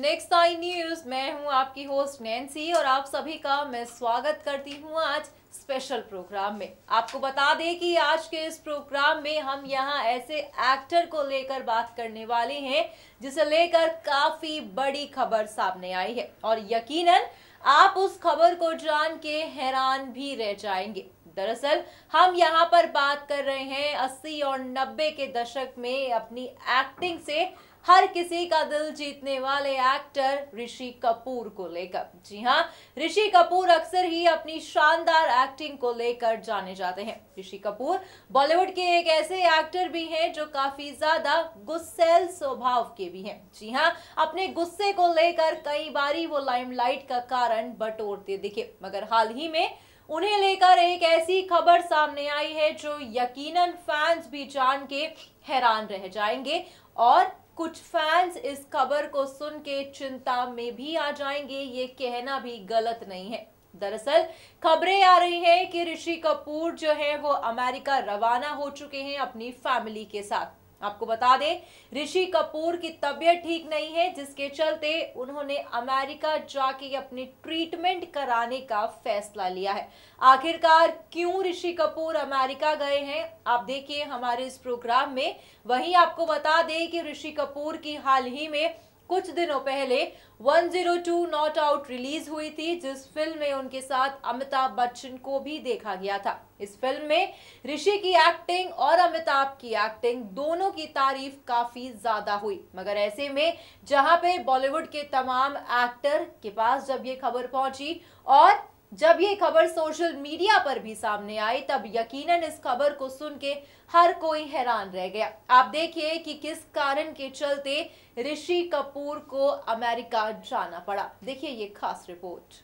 Next I news. मैं हूं आपकी होस्ट नैन्सी और आप सभी का मैं स्वागत करती हूं आज स्पेशल प्रोग्राम में। आपको बता दें कि आज के इस प्रोग्राम में हम यहां ऐसे एक्टर को लेकर बात करने वाले हैं जिसे लेकर काफी बड़ी खबर सामने आई है और यकीनन आप उस खबर को जान के हैरान भी रह जाएंगे। दरअसल हम यहाँ पर बात कर रहे हैं 80 और 90 के दशक में अपनी एक्टिंग से हर किसी का दिल जीतने वाले एक्टर ऋषि कपूर को लेकर। जी हाँ, ऋषि कपूर अक्सर ही अपनी शानदार एक्टिंग को लेकर जाने जाते हैं। ऋषि कपूर बॉलीवुड के एक ऐसे एक्टर भी हैं जो काफी ज्यादा गुस्सैल स्वभाव के भी हैं। जी हाँ, अपने गुस्से को लेकर कई बारी वो लाइमलाइट का कारण बटोरते दिखे, मगर हाल ही में उन्हें लेकर एक ऐसी खबर सामने आई है जो यकीनन फैंस भी जान के हैरान रह जाएंगे और कुछ फैंस इस खबर को सुन के चिंता में भी आ जाएंगे। ये कहना भी गलत नहीं है। दरअसल खबरें आ रही हैं कि ऋषि कपूर जो है वो अमेरिका रवाना हो चुके हैं अपनी फैमिली के साथ। आपको बता दें, ऋषि कपूर की तबीयत ठीक नहीं है, जिसके चलते उन्होंने अमेरिका जाके अपनी ट्रीटमेंट कराने का फैसला लिया है। आखिरकार क्यों ऋषि कपूर अमेरिका गए हैं, आप देखिए हमारे इस प्रोग्राम में। वहीं आपको बता दें कि ऋषि कपूर की हाल ही में कुछ दिनों पहले 102 नॉट आउट रिलीज हुई थी, जिस फिल्म में उनके साथ अमिताभ बच्चन को भी देखा गया था। इस फिल्म में ऋषि की एक्टिंग और अमिताभ की एक्टिंग दोनों की तारीफ काफी ज्यादा हुई, मगर ऐसे में जहां पे बॉलीवुड के तमाम एक्टर के पास जब ये खबर पहुंची और जब ये खबर सोशल मीडिया पर भी सामने आई, तब यकीनन इस खबर को सुन के हर कोई हैरान रह गया। आप देखिए कि किस कारण के चलते ऋषि कपूर को अमेरिका जाना पड़ा। देखिए ये खास रिपोर्ट।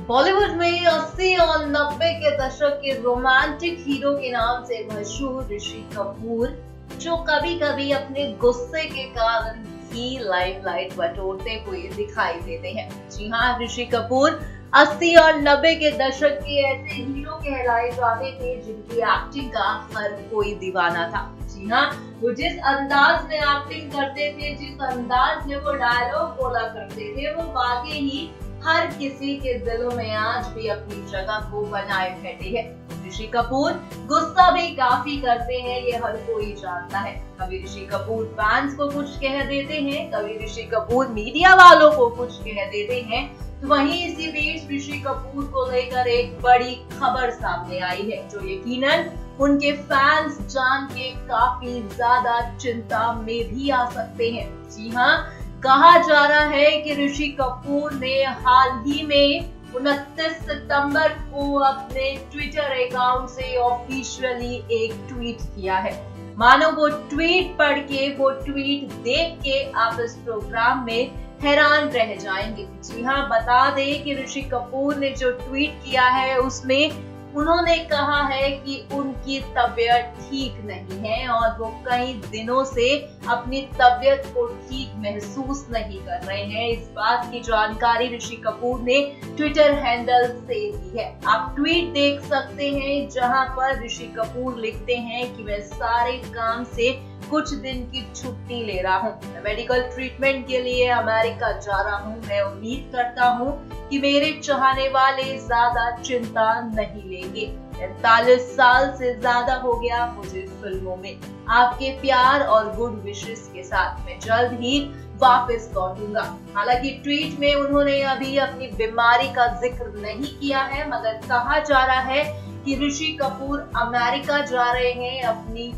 बॉलीवुड में 80 और 90 के दशक के रोमांटिक हीरो के नाम से मशहूर ऋषि कपूर, जो कभी कभी अपने गुस्से के कारण ही लाइमलाइट बटोरते हुए दिखाई देते हैं। जी हाँ, ऋषि कपूर 80 और 90 के दशक के ऐसे हीरो कहलाए जाते थे जिनकी एक्टिंग का हर कोई दीवाना था। जी हाँ, वो जिस अंदाज में एक्टिंग करते थे, जिस अंदाज में वो डायलॉग बोला करते थे, वो वाकई ही हर किसी के दिलों में आज भी अपनी जगह को बनाए बैठे हैं। ऋषि कपूर गुस्सा भी काफी करते हैं, ये हर कोई जानता है। कभी ऋषि कपूर फैंस को कुछ कह देते हैं, कभी ऋषि कपूर मीडिया वालों को कुछ कह देते हैं। तो वहीं इसी बीच ऋषि कपूर को लेकर एक बड़ी खबर सामने आई है जो यकीनन उनके फैंस जान के काफी ज्यादा चिंता में भी आ सकते हैं। जी हाँ, कहा जा रहा है कि ऋषि कपूर ने हाल ही में 29 सितंबर को अपने ट्विटर अकाउंट से ऑफिशियली एक ट्वीट किया है। मानो वो ट्वीट पढ़ के, वो ट्वीट देख के आप इस प्रोग्राम में हैरान रह जाएंगे। जी हाँ, बता दें कि ऋषि कपूर ने जो ट्वीट किया है उसमें उन्होंने कहा है कि उनकी तबीयत ठीक नहीं है और वो कई दिनों से अपनी तबीयत को ठीक महसूस नहीं कर रहे हैं। इस बात की जानकारी ऋषि कपूर ने ट्विटर हैंडल से दी है। आप ट्वीट देख सकते हैं जहां पर ऋषि कपूर लिखते हैं कि मैं सारे काम से कुछ दिन की छुट्टी ले रहा हूँ, मैं मेडिकल ट्रीटमेंट के लिए अमेरिका जा रहा हूँ। मैं उम्मीद करता हूँ कि मेरे चाहने वाले ज्यादा चिंता नहीं लेंगे। 45 साल से ज्यादा हो गया मुझे फिल्मों में। आपके प्यार और गुड विशेस के साथ मैं जल्द ही वापस लौटूंगा। हालांकि ट्वीट में उन्होंने अभी अपनी बीमारी का जिक्र नहीं किया है, मगर कहा जा रहा है कि ऋषि कपूर अमेरिका जा रहे हैं अपनी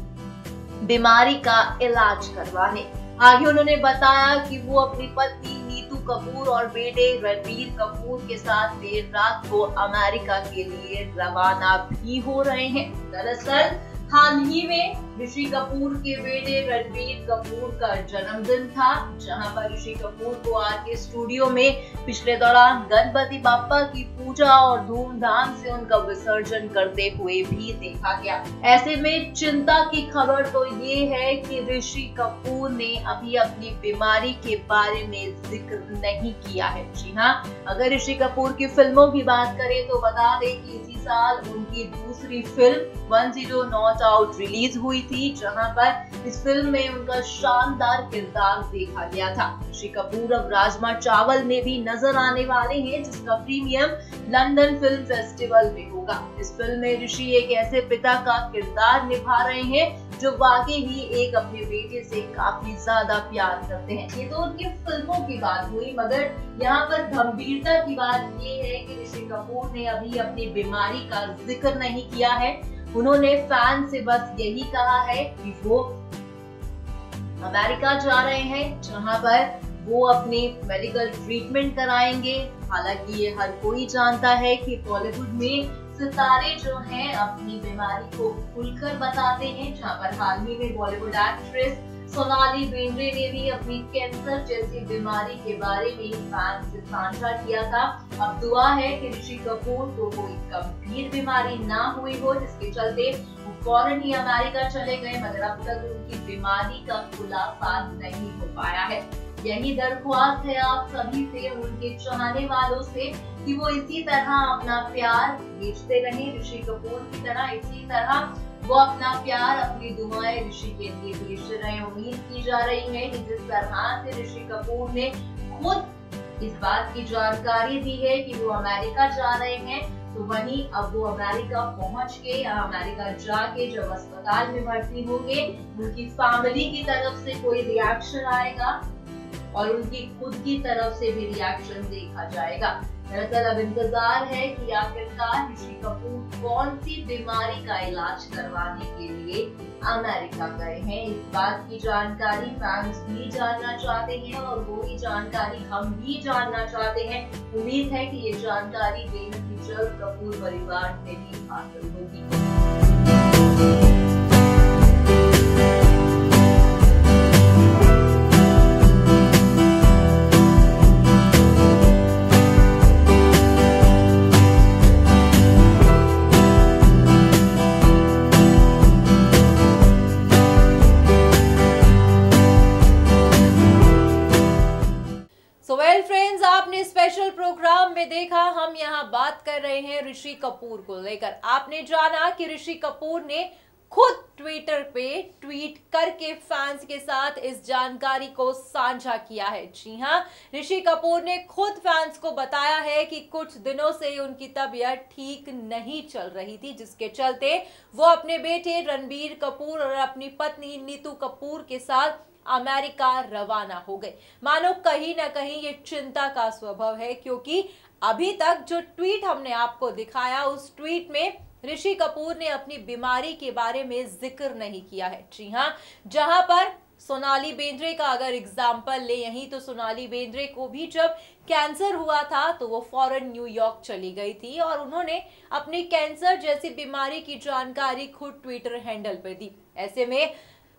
बीमारी का इलाज करवाने। आगे उन्होंने बताया कि वो अपनी पत्नी नीतू कपूर और बेटे रणबीर कपूर के साथ देर रात को अमेरिका के लिए रवाना भी हो रहे हैं। दरअसल हाल ही में ऋषि कपूर के बेटे रणबीर कपूर का जन्मदिन था, जहां पर ऋषि कपूर को आके स्टूडियो में पिछले दौरान गणपति बाप्पा की पूजा और धूमधाम से उनका विसर्जन करते हुए भी देखा गया। ऐसे में चिंता की खबर तो ये है कि ऋषि कपूर ने अभी अपनी बीमारी के बारे में जिक्र नहीं किया है। जी हाँ, अगर ऋषि कपूर की फिल्मों की बात करें तो बता दें कि इसी साल उनकी दूसरी फिल्म 102 नॉट आउट रिलीज हुई थी, जहां पर इस फिल्म में उनका शानदार किरदार देखा गया था। ऋषि कपूर अब राजमा चावल में भी नजर आने वाले हैं, जिसका प्रीमियम लंदन फिल्म फेस्टिवल में होगा। इस फिल्म में ऋषि एक ऐसे पिता का किरदार निभा रहे हैं जो वाकई ही एक अपने बेटे से काफी ज्यादा प्यार करते हैं। ये तो उनकी फिल्मों की बात हुई, मगर यहाँ पर गंभीरता की बात ये है कि ऋषि कपूर ने अभी अपनी बीमारी का जिक्र नहीं किया है। उन्होंने फैन से बस यही कहा है कि वो अमेरिका जा रहे हैं, जहां पर वो अपनी मेडिकल ट्रीटमेंट कराएंगे। हालांकि ये हर कोई जानता है कि बॉलीवुड में सितारे जो हैं अपनी बीमारी को खुलकर बताते हैं, जहां पर हाल ही में बॉलीवुड एक्ट्रेस सोनाली बेंद्रे ने भी अपनी कैंसर जैसी बीमारी के बारे में फैन से साझा किया था। अब दुआ है कि ऋषि कपूर को कोई गंभीर बीमारी ना हुई हो, जिसके चलते वो फौरन ही अमेरिका चले गए, मगर अब तक उनकी बीमारी का खुलासा नहीं हो पाया है। यही दरख्वास्त है आप सभी से, उनके चाहने वालों से, कि वो इसी तरह अपना प्यार भेजते रहें ऋषि कपूर की तरह। इसी तरह वो अपना प्यार, अपनी दुआएं ऋषि के लिए भेजते रहे। उम्मीद की जा रही है कि जिस तरह से ऋषि कपूर ने खुद इस बात की जानकारी दी है कि वो अमेरिका जा रहे हैं, तो वहीं अब वो अमेरिका पहुंच के या अमेरिका जाके जब अस्पताल में भर्ती होंगे, उनकी फैमिली की तरफ से कोई रिएक्शन आएगा और उनकी खुद की तरफ से भी रिएक्शन देखा जाएगा। दरअसल अब इंतजार है कि आखिरकार ऋषि कपूर कौन सी बीमारी का इलाज करवाने के लिए अमेरिका गए हैं। इस बात की जानकारी फैंस भी जानना चाहते हैं और वो ही जानकारी हम भी जानना चाहते हैं। उम्मीद है कि ये जानकारी बेहद ही जल्द कपूर परिवार से भी हासिल होगी। आपने स्पेशल प्रोग्राम में देखा, हम यहाँ बात कर रहे हैं ऋषि कपूर को लेकर। आपने जाना कि ऋषि कपूर ने खुद ट्विटर पे ट्वीट करके फैंस के साथ इस जानकारी को साझा किया है। जी हाँ, ऋषि कपूर ने खुद फैंस को बताया है कि कुछ दिनों से उनकी तबीयत ठीक नहीं चल रही थी, जिसके चलते वो अपने बेटे रणबीर कपूर और अपनी पत्नी नीतू कपूर के साथ अमेरिका रवाना हो गए। मानो कहीं ना कहीं ये चिंता का स्वभाव है, क्योंकि अभी तक जो ट्वीट हमने आपको दिखाया, उस ट्वीट में ऋषि कपूर ने अपनी बीमारी के बारे में जिक्र नहीं किया है। जी हाँ, जहां पर सोनाली बेंद्रे का अगर एग्जाम्पल ले यहीं, तो सोनाली बेंद्रे को भी जब कैंसर हुआ था तो वो फौरन न्यूयॉर्क चली गई थी और उन्होंने अपनी कैंसर जैसी बीमारी की जानकारी खुद ट्विटर हैंडल पर दी। ऐसे में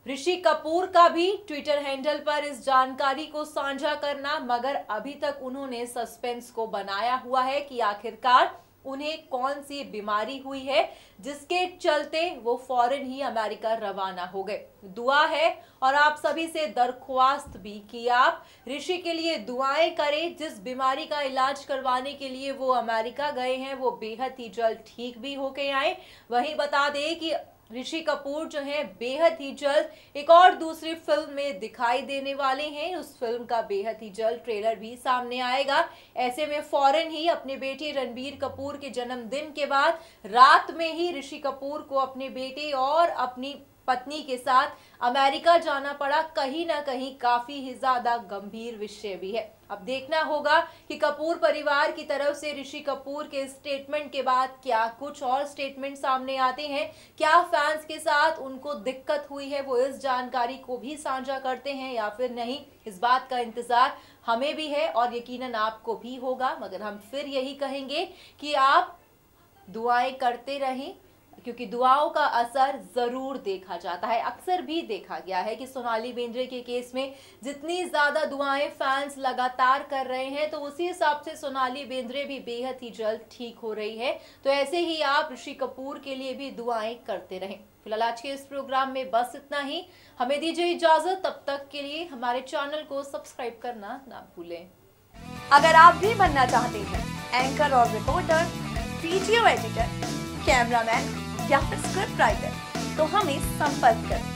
ऋषि कपूर का भी ट्विटर हैंडल पर इस जानकारी को साझा करना, मगर अभी तक उन्होंने सस्पेंस को बनाया हुआ है कि आखिरकार उन्हें कौन सी बीमारी हुई है, जिसके चलते वो फौरन ही अमेरिका रवाना हो गए। दुआ है और आप सभी से दरख्वास्त भी कि आप ऋषि के लिए दुआएं करें। जिस बीमारी का इलाज करवाने के लिए वो अमेरिका गए हैं, वो बेहद ही जल्द ठीक भी होके आए। वहीं बता दें कि ऋषि कपूर जो है बेहद ही जल्द एक और दूसरी फिल्म में दिखाई देने वाले हैं। उस फिल्म का बेहद ही जल्द ट्रेलर भी सामने आएगा। ऐसे में फौरन ही अपने बेटे रणबीर कपूर के जन्मदिन के बाद रात में ही ऋषि कपूर को अपने बेटे और अपनी पत्नी के साथ अमेरिका जाना पड़ा। कहीं ना कहीं काफी ही ज्यादा गंभीर विषय भी है। अब देखना होगा कि कपूर परिवार की तरफ से ऋषि कपूर के स्टेटमेंट के बाद क्या कुछ और स्टेटमेंट सामने आते हैं, क्या फैंस के साथ उनको दिक्कत हुई है, वो इस जानकारी को भी साझा करते हैं या फिर नहीं। इस बात का इंतजार हमें भी है और यकीनन आपको भी होगा, मगर हम फिर यही कहेंगे कि आप दुआएं करते रहें, क्योंकि दुआओं का असर जरूर देखा जाता है। अक्सर भी देखा गया है कि सोनाली बेंद्रे के केस में जितनी ज्यादा दुआएं फैंस लगातार कर रहे हैं, तो उसी हिसाब से सोनाली बेंद्रे भी बेहद ही जल्द ठीक हो रही है। तो ऐसे ही आप ऋषि कपूर के लिए भी दुआएं करते रहें। फिलहाल आज के इस प्रोग्राम में बस इतना ही। हमें दीजिए इजाजत, तब तक के लिए हमारे चैनल को सब्सक्राइब करना ना भूलें। अगर आप भी बनना चाहते हैं एंकर और रिपोर्टर, वीडियो एडिटर, कैमरामैन या फिर स्क्रिप्ट राइटर, तो हमें संपर्क करें।